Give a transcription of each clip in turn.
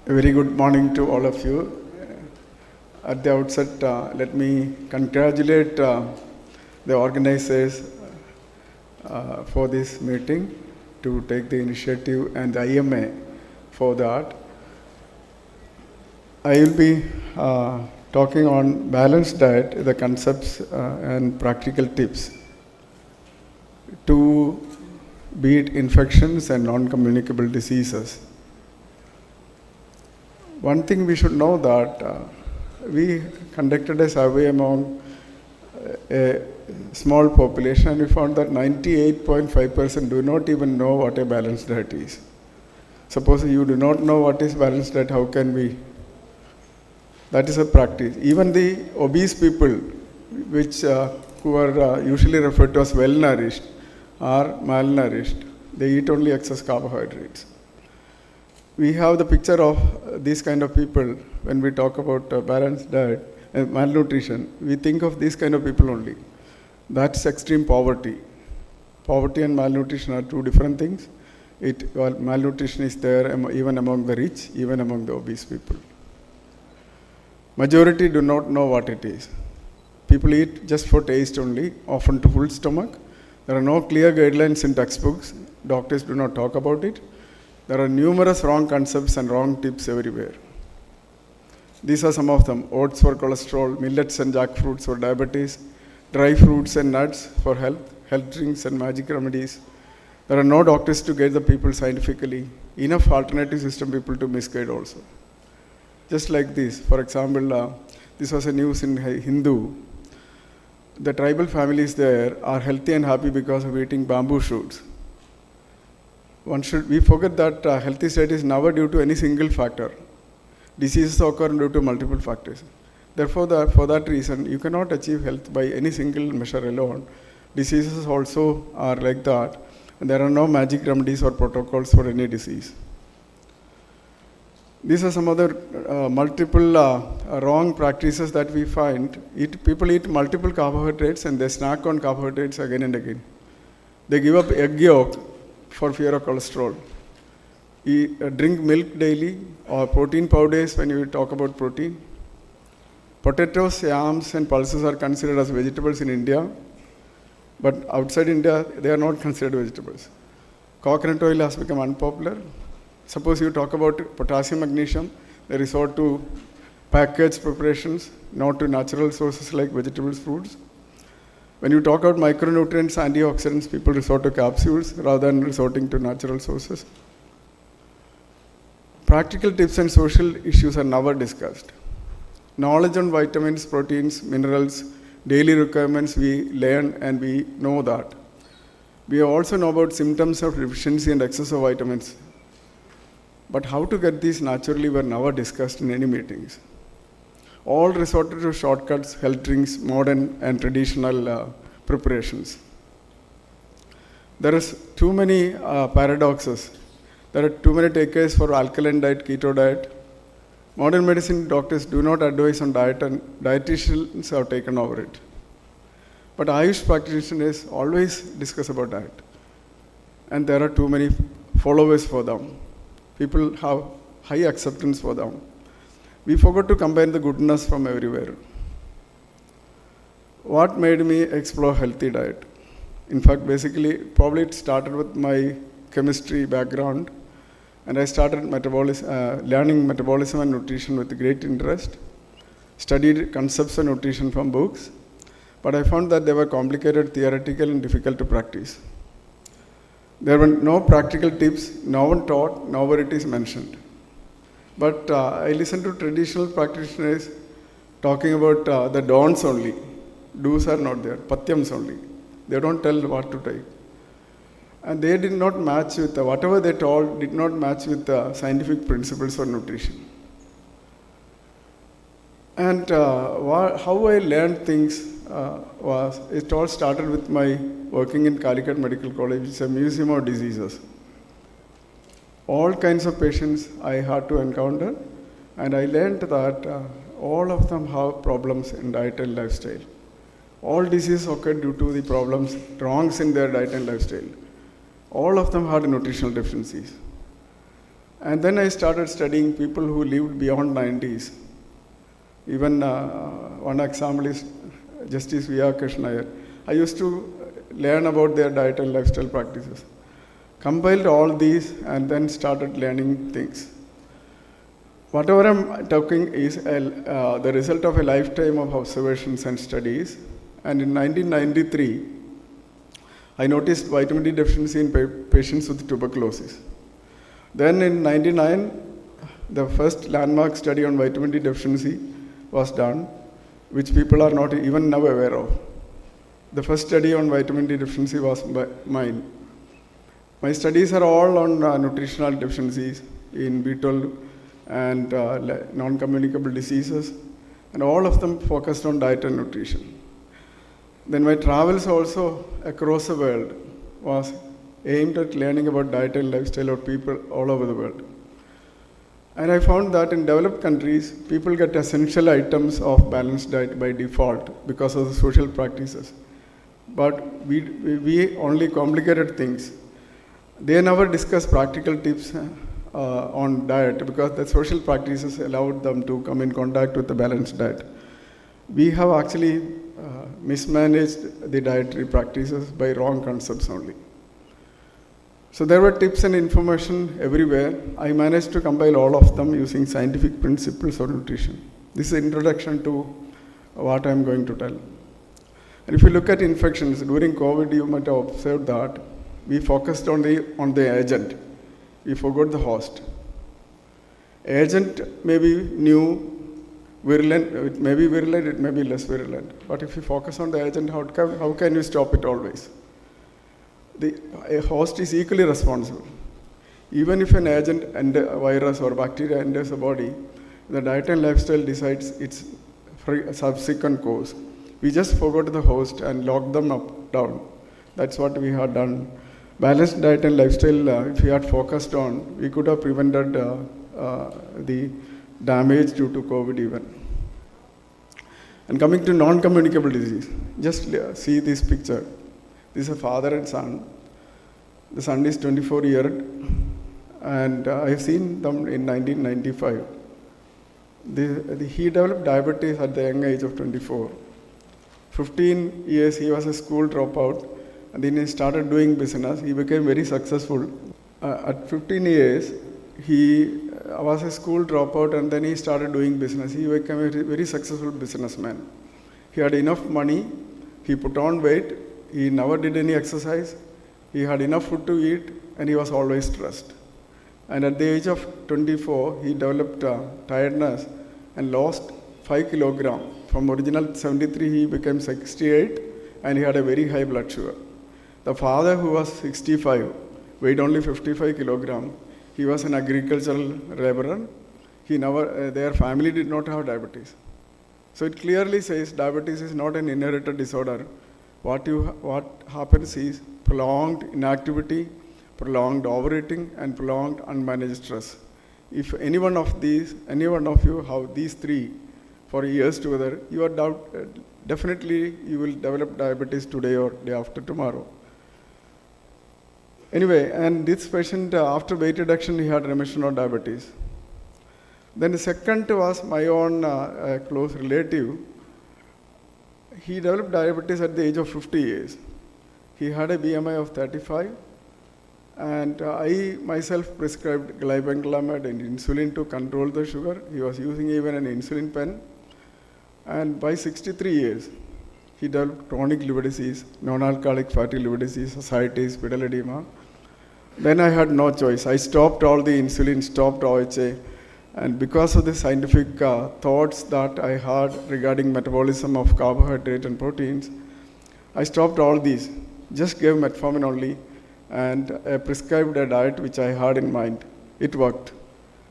A very good morning to all of you. At the outset, let me congratulate the organizers for this meeting to take the initiative and the IMA for that. I will be talking on balanced diet, the concepts and practical tips to beat infections and non-communicable diseases. One thing we should know that we conducted a survey among a small population and we found that 98.5% do not even know what a balanced diet is. Suppose you do not know what is balanced diet, how can we? That is a practice. Even the obese people, who are usually referred to as well-nourished, are malnourished. They eat only excess carbohydrates. We have the picture of these kind of people when we talk about balanced diet and malnutrition. We think of these kind of people only. That's extreme poverty. Poverty and malnutrition are two different things. Malnutrition is there even among the rich, even among the obese people. Majority do not know what it is. People eat just for taste only, often to full stomach. There are no clear guidelines in textbooks. Doctors do not talk about it. There are numerous wrong concepts and wrong tips everywhere. These are some of them. Oats for cholesterol, millets and jackfruits for diabetes, dry fruits and nuts for health drinks and magic remedies. There are no doctors to guide the people scientifically. Enough alternative system people to misguide also. Just like this, for example, this was a news in Hindu. The tribal families there are healthy and happy because of eating bamboo shoots. We forget that healthy state is never due to any single factor. Diseases occur due to multiple factors. Therefore, for that reason, you cannot achieve health by any single measure alone. Diseases also are like that. And there are no magic remedies or protocols for any disease. These are some other multiple wrong practices that we find. People eat multiple carbohydrates and they snack on carbohydrates again and again. They give up egg yolk for fear of cholesterol. Drink milk daily or protein powders when you talk about protein. Potatoes, yams and pulses are considered as vegetables in India, but outside India they are not considered vegetables. Coconut oil has become unpopular. Suppose you talk about potassium, magnesium, they resort to packaged preparations, not to natural sources like vegetables, fruits. When you talk about micronutrients, antioxidants, people resort to capsules rather than resorting to natural sources. Practical tips and social issues are never discussed. Knowledge on vitamins, proteins, minerals, daily requirements we learn and we know that. We also know about symptoms of deficiency and excess of vitamins. But how to get these naturally were never discussed in any meetings. All resorted to shortcuts, health drinks, modern and traditional preparations. There is too many paradoxes. There are too many takers for alkaline diet, keto diet. Modern medicine doctors do not advise on diet and dietitians have taken over it. But Ayush practitioners always discuss about diet. And there are too many followers for them. People have high acceptance for them. We forgot to combine the goodness from everywhere. What made me explore healthy diet? In fact, basically, probably it started with my chemistry background, and I started learning metabolism and nutrition with great interest. Studied concepts of nutrition from books, but I found that they were complicated, theoretical, and difficult to practice. There were no practical tips, no one taught, nowhere it is mentioned. But I listened to traditional practitioners talking about the don'ts only. Do's are not there, patyams only. They don't tell what to take. And they did not match with, whatever they told did not match with the scientific principles for nutrition. And how I learned things it all started with my working in Calicut Medical College, which is a museum of diseases. All kinds of patients I had to encounter, and I learned that all of them have problems in diet and lifestyle. All diseases occur due to the problems, wrongs in their diet and lifestyle. All of them had nutritional deficiencies. And then I started studying people who lived beyond 90s. Even one example is Justice V.R. Krishnaiyer. I used to learn about their diet and lifestyle practices. Compiled all these and then started learning things. Whatever I'm talking is the result of a lifetime of observations and studies. And in 1993, I noticed vitamin D deficiency in patients with tuberculosis. Then in 99, the first landmark study on vitamin D deficiency was done, which people are not even now aware of. The first study on vitamin D deficiency was mine. My studies are all on nutritional deficiencies in B12 and non-communicable diseases, and all of them focused on diet and nutrition. Then my travels also across the world was aimed at learning about diet and lifestyle of people all over the world. And I found that in developed countries, people get essential items of balanced diet by default because of the social practices. But we only complicated things. They never discuss practical tips on diet because the social practices allowed them to come in contact with the balanced diet. We have actually mismanaged the dietary practices by wrong concepts only. So there were tips and information everywhere. I managed to compile all of them using scientific principles of nutrition. This is an introduction to what I'm going to tell. And if you look at infections, during COVID, you might have observed that we focused on the agent. We forgot the host. Agent may be new, virulent, it may be virulent, it may be less virulent. But if you focus on the agent, how can you stop it always? A host is equally responsible. Even if an agent and a virus or bacteria enters the body, the diet and lifestyle decides its subsequent course. We just forgot the host and locked them down. That's what we had done. Balanced diet and lifestyle, if we had focused on, we could have prevented the damage due to COVID even. And coming to non-communicable disease, just see this picture. This is a father and son. The son is 24 years old, and I have seen them in 1995. He developed diabetes at the young age of 24. 15 years he was a school dropout, and then he started doing business. He became very successful. At 15 years, he was a school dropout, and then he started doing business. He became a very successful businessman. He had enough money. He put on weight. He never did any exercise. He had enough food to eat, and he was always stressed. And at the age of 24, he developed tiredness and lost 5 kilograms. From original 73, he became 68, and he had a very high blood sugar. The father, who was 65, weighed only 55 kilograms. He was an agricultural laborer. Their family did not have diabetes. So it clearly says diabetes is not an inherited disorder. What happens is prolonged inactivity, prolonged overeating, and prolonged unmanaged stress. If any one of you have these three for years together, you are definitely you will develop diabetes today or day after tomorrow. Anyway, and this patient, after weight reduction, he had remission of diabetes. Then the second was my own close relative. He developed diabetes at the age of 50 years. He had a BMI of 35, and I myself prescribed glibenclamide and insulin to control the sugar. He was using even an insulin pen. And by 63 years, he developed chronic liver disease, non-alcoholic fatty liver disease, ascites, pedal edema. Then I had no choice. I stopped all the insulin, stopped OHA, and because of the scientific thoughts that I had regarding metabolism of carbohydrate and proteins, I stopped all these, just gave metformin only, and I prescribed a diet which I had in mind. It worked,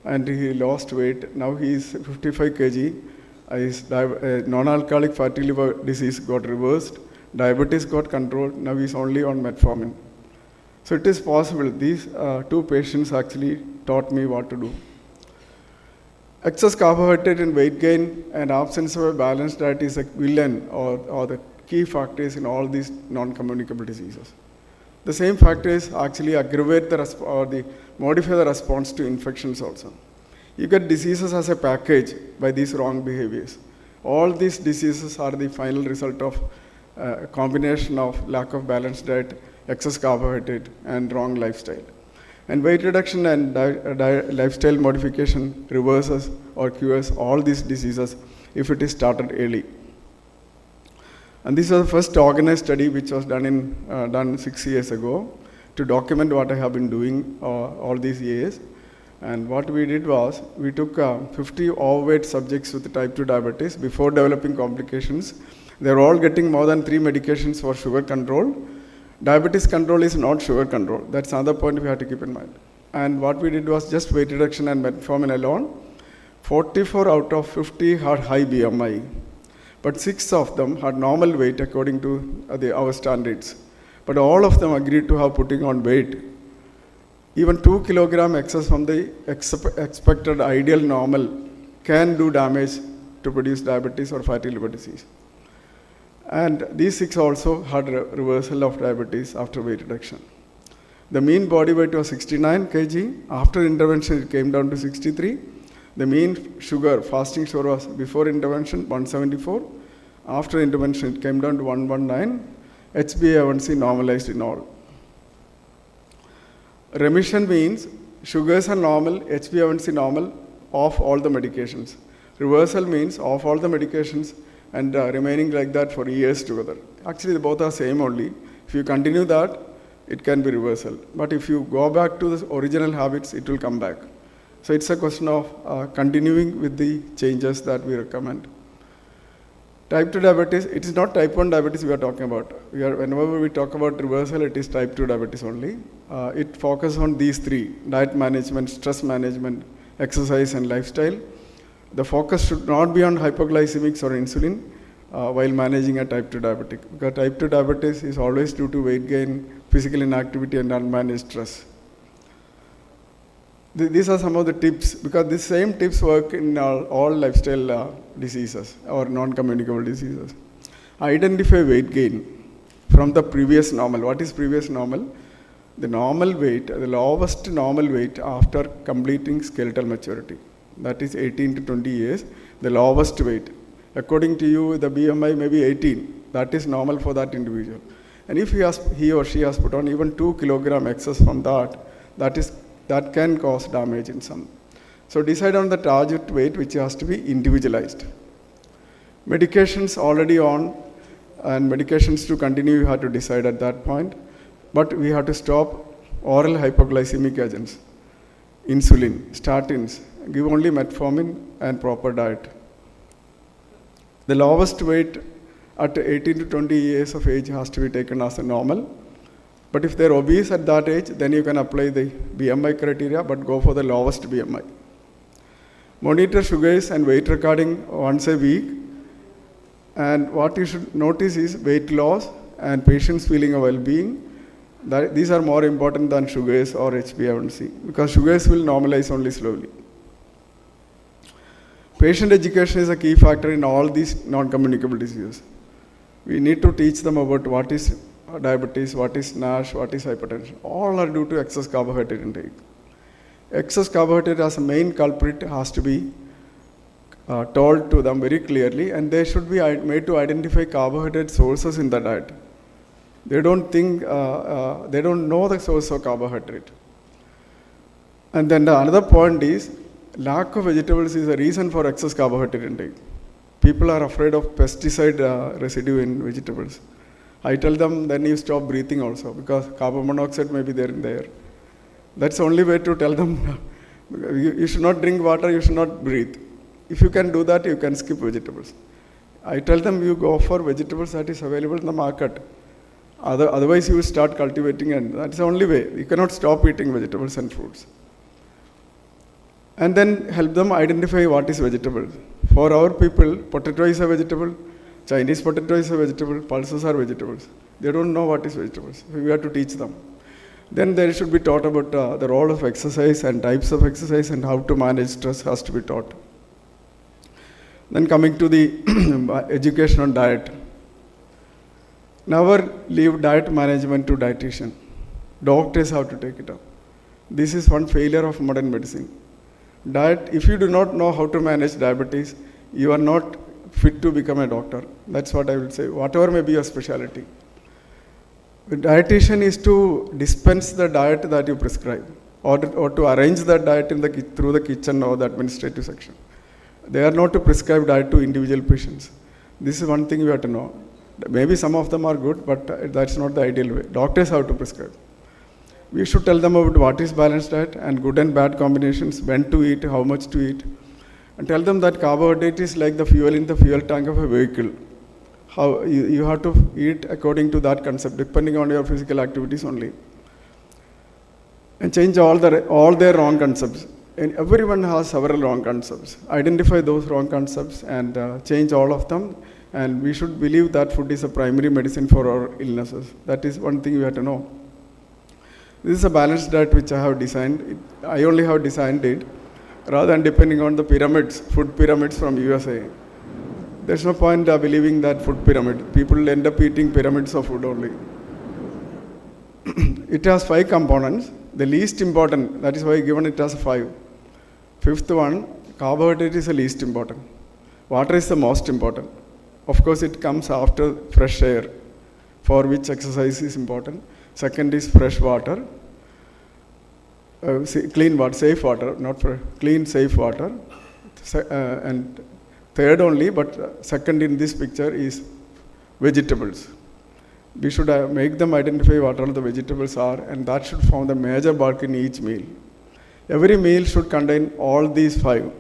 and he lost weight. Now he is 55 kg. His non-alcoholic fatty liver disease got reversed, diabetes got controlled. Now he is only on metformin. So it is possible. These two patients actually taught me what to do. Excess carbohydrate and weight gain and absence of a balanced diet is a villain or the key factors in all these non-communicable diseases. The same factors actually aggravate the modify the response to infections also. You get diseases as a package by these wrong behaviors. All these diseases are the final result of a combination of lack of balanced diet, excess carbohydrate, and wrong lifestyle. And weight reduction and lifestyle modification reverses or cures all these diseases if it is started early. And this was the first organized study which was done 6 years ago to document what I have been doing all these years. And what we did was, we took 50 overweight subjects with type 2 diabetes before developing complications. They were all getting more than 3 medications for sugar control. Diabetes control is not sugar control. That's another point we have to keep in mind. And what we did was just weight reduction and metformin alone. 44 out of 50 had high BMI. But 6 of them had normal weight according to our standards. But all of them agreed to have putting on weight. Even 2 kilogram excess from the expected ideal normal can do damage to produce diabetes or fatty liver disease. And these 6 also had reversal of diabetes after weight reduction. The mean body weight was 69 kg. After intervention, it came down to 63. The mean sugar, fasting sugar, was before intervention 174. After intervention, it came down to 119. HbA1c normalized in all. Remission means sugars are normal, HbA1c normal, off all the medications. Reversal means off all the medications and remaining like that for years together. Actually, both are same only. If you continue that, it can be reversal. But if you go back to the original habits, it will come back. So it's a question of continuing with the changes that we recommend. Type 2 diabetes, it is not type 1 diabetes we are talking about. Whenever we talk about reversal, it is type 2 diabetes only. It focuses on these 3, diet management, stress management, exercise and lifestyle. The focus should not be on hypoglycemics or insulin while managing a type 2 diabetic. Because type 2 diabetes is always due to weight gain, physical inactivity and unmanaged stress. These are some of the tips, because these same tips work in all lifestyle diseases or non-communicable diseases. Identify weight gain from the previous normal. What is previous normal? The normal weight, the lowest normal weight after completing skeletal maturity. That is 18 to 20 years, the lowest weight. According to you, the BMI may be 18. That is normal for that individual. And if he or she has put on even 2 kilogram excess from that can cause damage in some. So decide on the target weight, which has to be individualized. Medications already on, and medications to continue you have to decide at that point. But we have to stop oral hypoglycemic agents, insulin, statins, give only metformin and proper diet. The lowest weight at 18 to 20 years of age has to be taken as a normal. But if they're obese at that age, then you can apply the BMI criteria, but go for the lowest BMI. Monitor sugars and weight recording once a week. And what you should notice is weight loss and patients feeling of well-being. These are more important than sugars or HbA1c, because sugars will normalize only slowly. Patient education is a key factor in all these non-communicable diseases. We need to teach them about what is diabetes, what is NASH, what is hypertension. All are due to excess carbohydrate intake. Excess carbohydrate as a main culprit has to be told to them very clearly, and they should be made to identify carbohydrate sources in the diet. They don't know the source of carbohydrate. And then the another point is, lack of vegetables is a reason for excess carbohydrate intake. People are afraid of pesticide residue in vegetables. I tell them, then you stop breathing also, because carbon monoxide may be there in the air. That's the only way to tell them, you should not drink water, you should not breathe. If you can do that, you can skip vegetables. I tell them, you go for vegetables that is available in the market. Otherwise, you will start cultivating, and that's the only way. You cannot stop eating vegetables and fruits. And then help them identify what is vegetable. For our people, potato is a vegetable, Chinese potato is a vegetable, pulses are vegetables. They don't know what is vegetables. We have to teach them. Then they should be taught about the role of exercise and types of exercise and how to manage stress has to be taught. Then coming to the education on diet. Never leave diet management to dietitian. Doctors have to take it up. This is one failure of modern medicine. Diet, if you do not know how to manage diabetes, you are not fit to become a doctor. That's what I will say, whatever may be your specialty. The dietitian is to dispense the diet that you prescribe, or to arrange that diet through the kitchen or the administrative section. They are not to prescribe diet to individual patients. This is one thing you have to know. Maybe some of them are good, but that's not the ideal way. Doctors have to prescribe. We should tell them about what is balanced diet and good and bad combinations, when to eat, how much to eat, and tell them that carbohydrate is like the fuel in the fuel tank of a vehicle. How you have to eat according to that concept, depending on your physical activities only. And change all their wrong concepts. And everyone has several wrong concepts. Identify those wrong concepts and change all of them. And we should believe that food is a primary medicine for our illnesses. That is one thing you have to know. This is a balanced diet which I have designed. I only have designed it rather than depending on the pyramids, food pyramids from USA. There's no point believing that food pyramid. People end up eating pyramids of food only. It has 5 components. The least important, that is why I given it as 5. Fifth one, carbohydrate is the least important. Water is the most important. Of course, it comes after fresh air, for which exercise is important. Second is fresh water, clean water, safe water, not for clean, safe water. And third only, but second in this picture is vegetables. We should make them identify what all the vegetables are, and that should form the major bulk in each meal. Every meal should contain all these 5.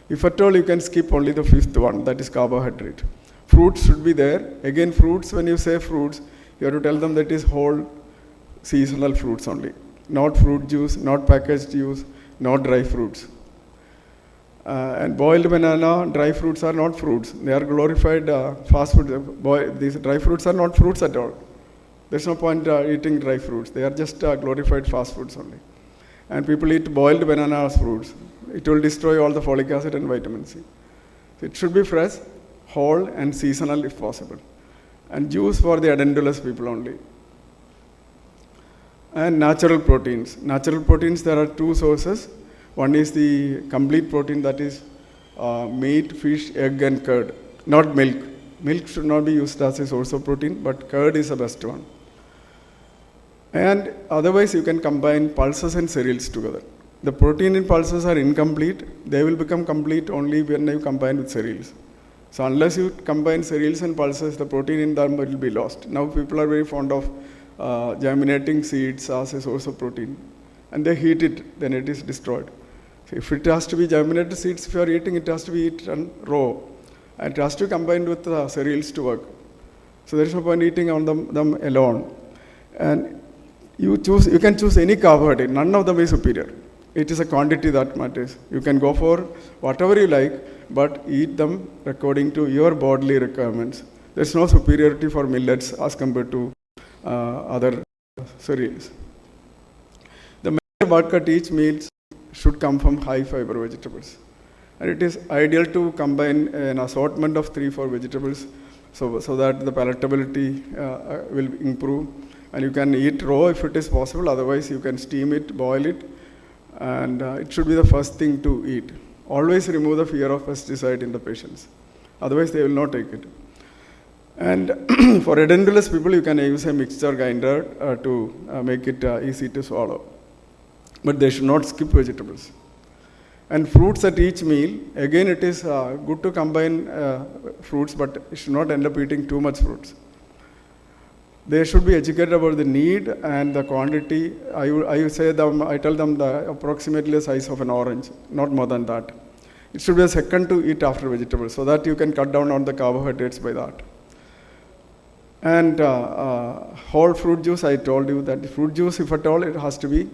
If at all, you can skip only the 5th one, that is carbohydrate. Fruits should be there. Again, fruits, when you say fruits, you have to tell them that is whole seasonal fruits only. Not fruit juice, not packaged juice, not dry fruits. And boiled banana, dry fruits are not fruits. They are glorified fast food. These dry fruits are not fruits at all. There's no point eating dry fruits. They are just glorified fast foods only. And people eat boiled banana as fruits. It will destroy all the folic acid and vitamin C. So it should be fresh, whole, and seasonal if possible. And juice for the edentulous people only. And natural proteins. Natural proteins, there are 2 sources. One is the complete protein, that is meat, fish, egg, and curd, not milk. Milk should not be used as a source of protein, but curd is the best one. And otherwise, you can combine pulses and cereals together. The protein in pulses are incomplete. They will become complete only when you combine with cereals. So unless you combine cereals and pulses, the protein in them will be lost. Now people are very fond of germinating seeds as a source of protein. And they heat it, then it is destroyed. So if it has to be germinated seeds, if you are eating, it has to be eaten raw. And it has to be combined with cereals to work. So there is no point eating on them alone. And you can choose any carbohydrate. None of them is superior. It is a quantity that matters. You can go for whatever you like, but eat them according to your bodily requirements. There's no superiority for millets as compared to other cereals. The major bulk at each meal should come from high fiber vegetables. And it is ideal to combine an assortment of 3-4 vegetables so that the palatability will improve. And you can eat raw if it is possible. Otherwise, you can steam it, boil it, and it should be the first thing to eat. Always remove the fear of pesticide in the patients. Otherwise, they will not take it. And for edentulous people, you can use a mixture grinder to make it easy to swallow. But they should not skip vegetables. And fruits at each meal, again, it is good to combine fruits, but you should not end up eating too much fruits. They should be educated about the need and the quantity. I tell them the approximately the size of an orange, not more than that. It should be a second to eat after vegetables, so that you can cut down on the carbohydrates by that. And whole fruit juice, I told you that fruit juice, if at all, it has to be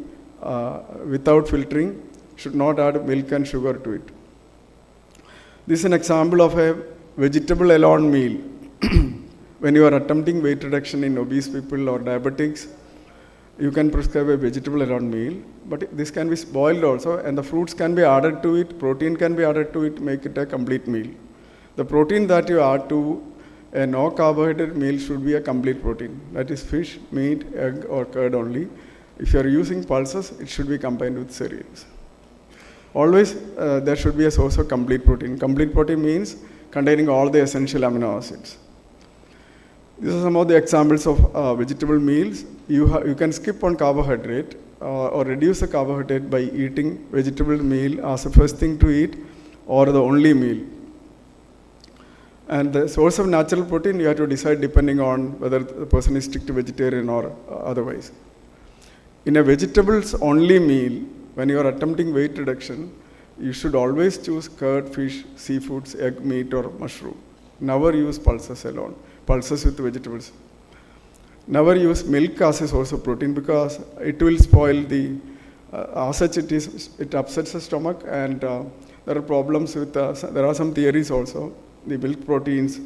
without filtering, should not add milk and sugar to it. This is an example of a vegetable alone meal. When you are attempting weight reduction in obese people or diabetics, you can prescribe a vegetable alone meal, but this can be boiled also, and the fruits can be added to it, protein can be added to it, make it a complete meal. The protein that you add to A no carbohydrate meal should be a complete protein. That is fish, meat, egg, or curd only. If you are using pulses, it should be combined with cereals. Always there should be a source of complete protein. Complete protein means containing all the essential amino acids. These are some of the examples of vegetable meals. You can skip on carbohydrate or reduce the carbohydrate by eating vegetable meal as the first thing to eat or the only meal. And the source of natural protein you have to decide depending on whether the person is strict vegetarian or otherwise. In a vegetables only meal, when you are attempting weight reduction, you should always choose curd, fish, seafoods, egg, meat, or mushroom. Never use pulses alone, pulses with vegetables. Never use milk as a source of protein because it will spoil the, as such it upsets the stomach, and there are problems with, there are some theories also. The milk proteins,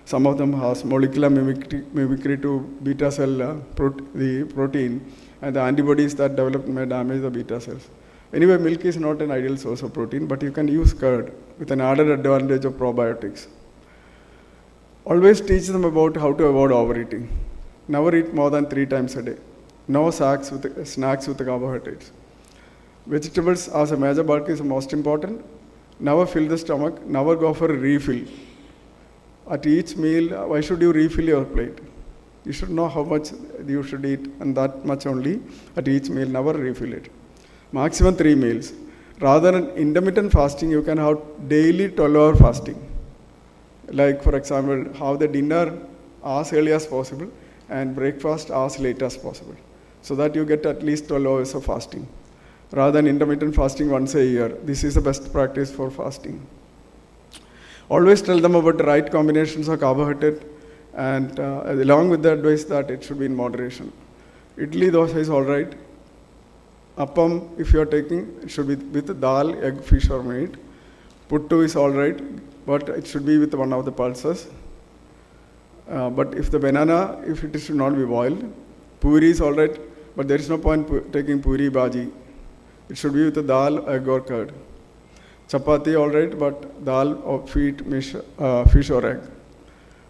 some of them has molecular mimicry to beta cell, the protein, and the antibodies that develop may damage the beta cells. Anyway, milk is not an ideal source of protein, but you can use curd with an added advantage of probiotics. Always teach them about how to avoid overeating. Never eat more than 3 times a day. No snacks with carbohydrates. Vegetables as a major bulk is the most important. Never fill the stomach, never go for a refill. At each meal, why should you refill your plate? You should know how much you should eat, and that much only at each meal, never refill it. Maximum 3 meals. Rather than intermittent fasting, you can have daily 12-hour fasting. Like, for example, have the dinner as early as possible and breakfast as late as possible, so that you get at least 12 hours of fasting. Rather than intermittent fasting once a year. This is the best practice for fasting. Always tell them about the right combinations of carbohydrate, and along with the advice that it should be in moderation. Idli dosa is all right. Appam, if you are taking, it should be with dal, egg, fish or meat. Puttu is all right, but it should be with one of the pulses. But if the banana, if it should not be boiled. Puri is all right, but there is no point taking puri bhaji. It should be with the dal, egg or curd. Chapati all right, but dal or fish or egg.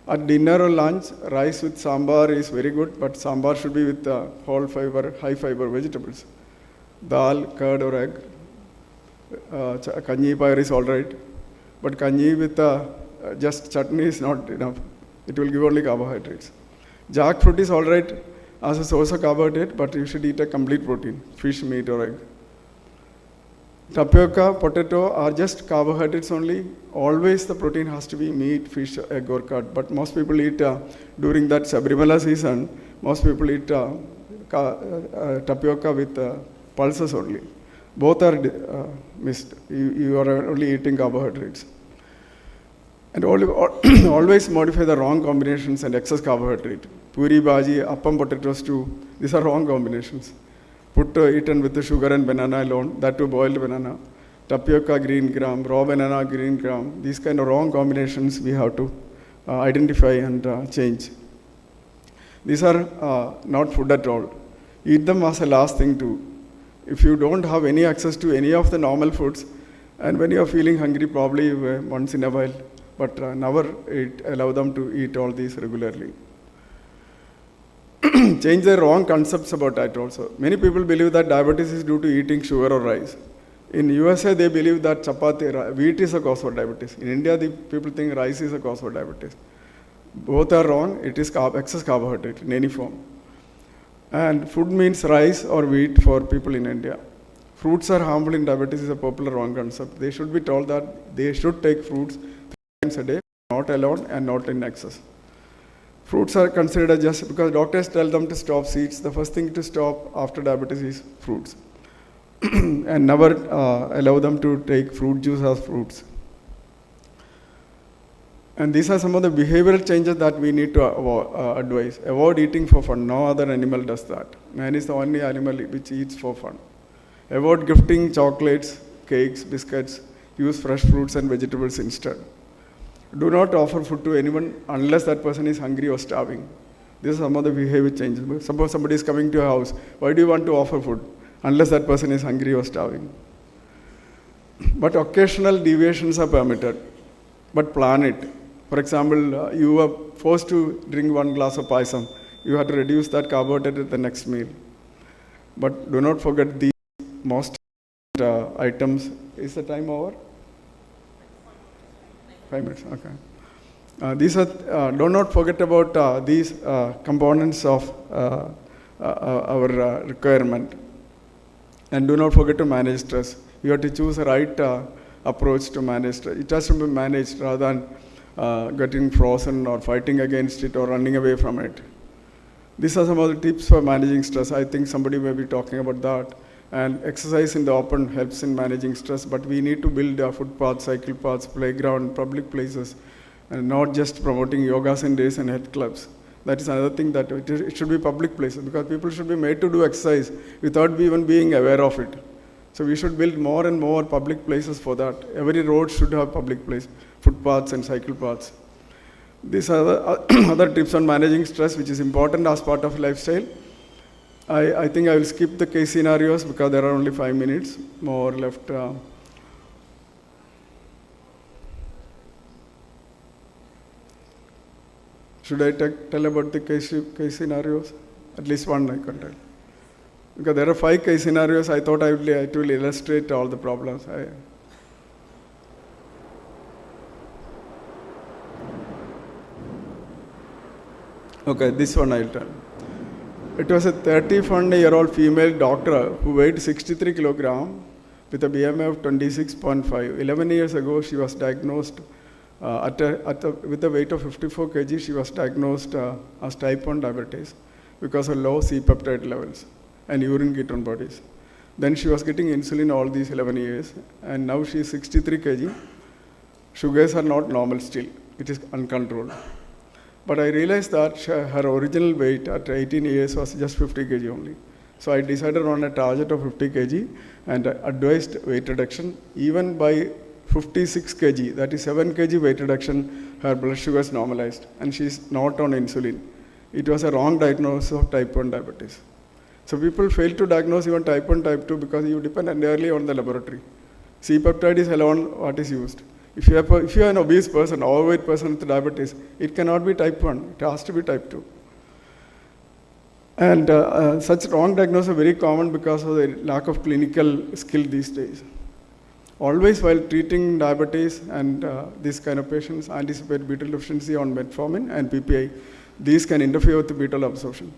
At dinner or lunch, rice with sambar is very good, but sambar should be with whole fiber, high fiber vegetables. Dal, curd or egg. Kanji pair is all right, but kanji with just chutney is not enough. It will give only carbohydrates. Jackfruit is all right as a source of carbohydrate, but you should eat a complete protein, fish, meat or egg. Tapioca, potato are just carbohydrates only. Always the protein has to be meat, fish, egg or curd. But most people eat, during that Sabrimala season, most people eat tapioca with pulses only. Both are missed. You are only eating carbohydrates. And always modify the wrong combinations and excess carbohydrate. Puri, bhaji, appam, potato stew, these are wrong combinations. Put eaten with the sugar and banana alone, that too boiled banana. Tapioca, green gram, raw banana, green gram. These kind of wrong combinations we have to identify and change. These are not food at all. Eat them as a last thing too. If you don't have any access to any of the normal foods, and when you are feeling hungry, probably once in a while, but never allow them to eat all these regularly. Change their wrong concepts about diet also. Many people believe that diabetes is due to eating sugar or rice. In USA, they believe that wheat is a cause for diabetes. In India, the people think rice is a cause for diabetes. Both are wrong. It is excess carbohydrate in any form. And food means rice or wheat for people in India. Fruits are harmful in diabetes is a popular wrong concept. They should be told that they should take fruits 3 times a day, not alone and not in excess. Fruits are considered just because doctors tell them to stop sweets. The first thing to stop after diabetes is fruits. And never allow them to take fruit juice as fruits. And these are some of the behavioral changes that we need to advise. Avoid eating for fun. No other animal does that. Man is the only animal which eats for fun. Avoid gifting chocolates, cakes, biscuits. Use fresh fruits and vegetables instead. Do not offer food to anyone unless that person is hungry or starving. These are some of the behavior changes. Suppose somebody is coming to your house. Why do you want to offer food? Unless that person is hungry or starving. But occasional deviations are permitted. But plan it. For example, you are forced to drink 1 glass of paisam. You have to reduce that carbohydrate at the next meal. But do not forget these most items. Is the time over? 5 minutes, okay. Do not forget about these components of our requirement. And do not forget to manage stress. You have to choose the right approach to manage stress. It has to be managed rather than getting frozen or fighting against it or running away from it. These are some of the tips for managing stress. I think somebody may be talking about that. And exercise in the open helps in managing stress, but we need to build footpaths, cycle paths, playground, public places, and not just promoting yoga centers and health clubs. That is another thing, that it should be public places, because people should be made to do exercise without even being aware of it. So we should build more and more public places for that. Every road should have public place, footpaths and cycle paths. These are the other tips on managing stress, which is important as part of lifestyle. I think I will skip the case scenarios because there are only 5 minutes more left. Should I tell about the case scenarios? At least one I can tell. Because there are 5 case scenarios, I thought it will illustrate all the problems. Okay, this one I'll tell. It was a 31-year-old female doctor who weighed 63 kilograms with a BMI of 26.5. 11 years ago, she was diagnosed with a weight of 54 kg. She was diagnosed as type 1 diabetes because of low C-peptide levels and urine ketone bodies. Then she was getting insulin all these 11 years, and now she is 63 kg. Sugars are not normal still. It is uncontrolled. But I realized that her original weight at 18 years was just 50 kg only. So I decided on a target of 50 kg and advised weight reduction. Even by 56 kg, that is 7 kg weight reduction, her blood sugars normalized and she is not on insulin. It was a wrong diagnosis of type 1 diabetes. So people fail to diagnose even type 1, type 2 because you depend entirely on the laboratory. C-peptide is alone what is used. If you are an obese person, overweight person with diabetes, it cannot be type 1, it has to be type 2. And such wrong diagnosis are very common because of the lack of clinical skill these days. Always while treating diabetes and these kind of patients, anticipate beta deficiency on metformin and PPI. These can interfere with the beta absorption.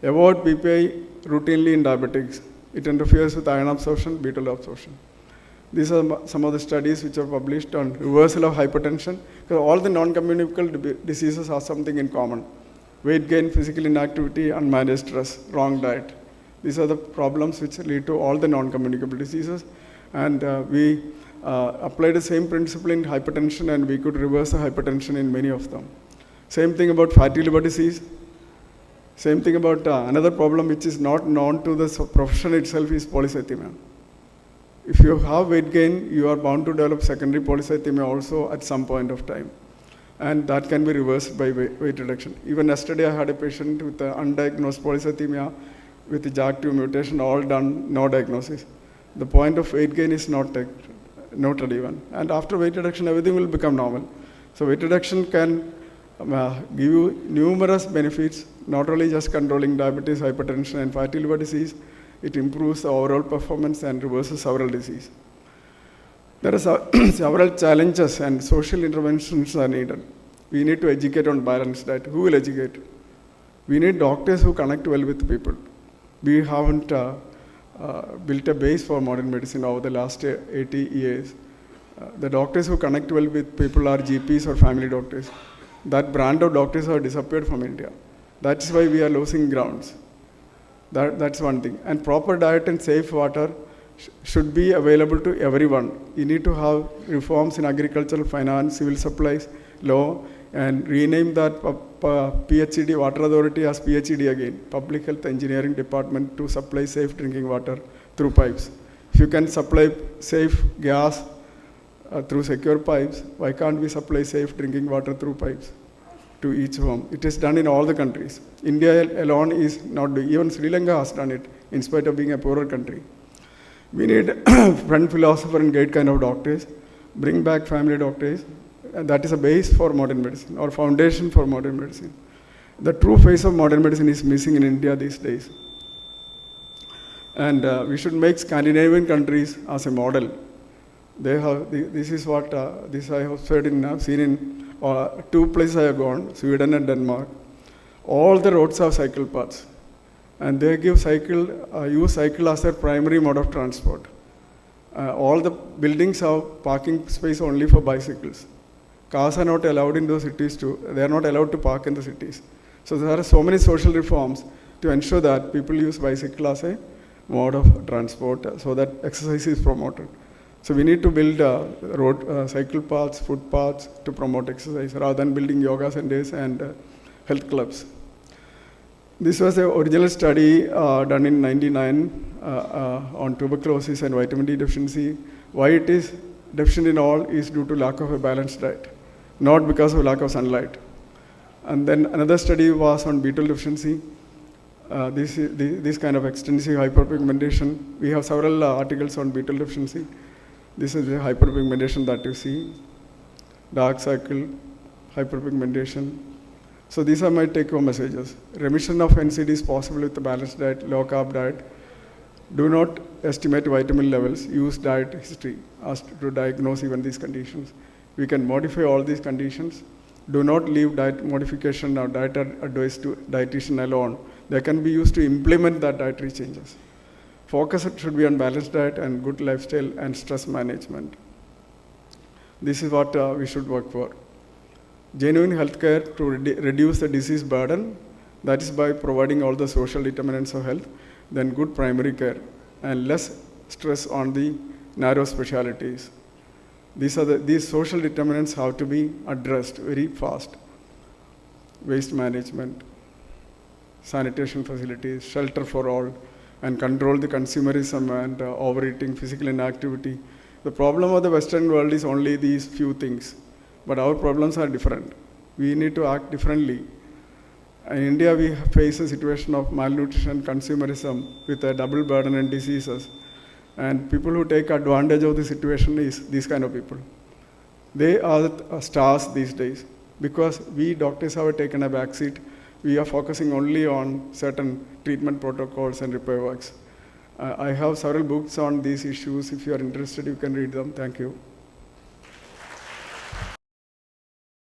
Avoid PPI routinely in diabetics. It interferes with iron absorption, beta absorption. These are some of the studies which are published on reversal of hypertension, because all the non-communicable diseases have something in common. Weight gain, physical inactivity, unmanaged stress, wrong diet. These are the problems which lead to all the non-communicable diseases. And we applied the same principle in hypertension, and we could reverse the hypertension in many of them. Same thing about fatty liver disease. Same thing about another problem which is not known to the profession itself is polycythemia. If you have weight gain, you are bound to develop secondary polycythemia also at some point of time. And that can be reversed by weight reduction. Even yesterday, I had a patient with undiagnosed polycythemia with the JAK2 mutation, all done, no diagnosis. The point of weight gain is not noted even. And after weight reduction, everything will become normal. So weight reduction can give you numerous benefits, not only just controlling diabetes, hypertension, and fatty liver disease. It improves the overall performance and reverses several diseases. There are several challenges and social interventions are needed. We need to educate on balanced diet. Who will educate? We need doctors who connect well with people. We haven't built a base for modern medicine over the last 80 years. The doctors who connect well with people are GPs or family doctors. That brand of doctors have disappeared from India. That's why we are losing grounds. That's one thing. And proper diet and safe water should be available to everyone. You need to have reforms in agricultural, finance, civil supplies, law, and rename that PHED, Water Authority, as PHED again, Public Health Engineering Department, to supply safe drinking water through pipes. If you can supply safe gas through secure pipes, why can't we supply safe drinking water through pipes to each home? It is done in all the countries. India alone is not doing, even Sri Lanka has done it, in spite of being a poorer country. We need friend, philosopher, and guide kind of doctors. Bring back family doctors. that is a base for modern medicine or foundation for modern medicine. The true face of modern medicine is missing in India these days. And we should make Scandinavian countries as a model. They have, this is what this I have seen in 2 places I have gone, Sweden and Denmark. All the roads have cycle paths. And they give use cycle as their primary mode of transport. All the buildings have parking space only for bicycles. Cars are not allowed in those cities they are not allowed to park in the cities. So there are so many social reforms to ensure that people use bicycle as a mode of transport so that exercise is promoted. So we need to build cycle paths, footpaths to promote exercise rather than building yoga centers and health clubs. This was the original study done in 1999 on tuberculosis and vitamin D deficiency. Why it is deficient in all is due to lack of a balanced diet, not because of lack of sunlight. And then another study was on B12 deficiency. This kind of extensive hyperpigmentation. We have several articles on B12 deficiency. This is the hyperpigmentation that you see. Dark cycle, hyperpigmentation. So these are my take-home messages. Remission of NCD is possible with a balanced diet, low-carb diet. Do not estimate vitamin levels. Use diet history to diagnose even these conditions. We can modify all these conditions. Do not leave diet modification or diet advice to dietitian alone. They can be used to implement that dietary changes. Focus should be on balanced diet and good lifestyle and stress management. This is what we should work for. Genuine healthcare to reduce the disease burden, that is by providing all the social determinants of health, then good primary care, and less stress on the narrow specialties. These social determinants have to be addressed very fast. Waste management, sanitation facilities, shelter for all, and control the consumerism and overeating, physical inactivity. The problem of the Western world is only these few things, but our problems are different. We need to act differently. In India, we face a situation of malnutrition, consumerism with a double burden and diseases. And people who take advantage of the situation is these kind of people. They are the stars these days because we doctors have taken a backseat. We are focusing only on certain treatment protocols and repair works. I have several books on these issues. If you are interested, you can read them. Thank you.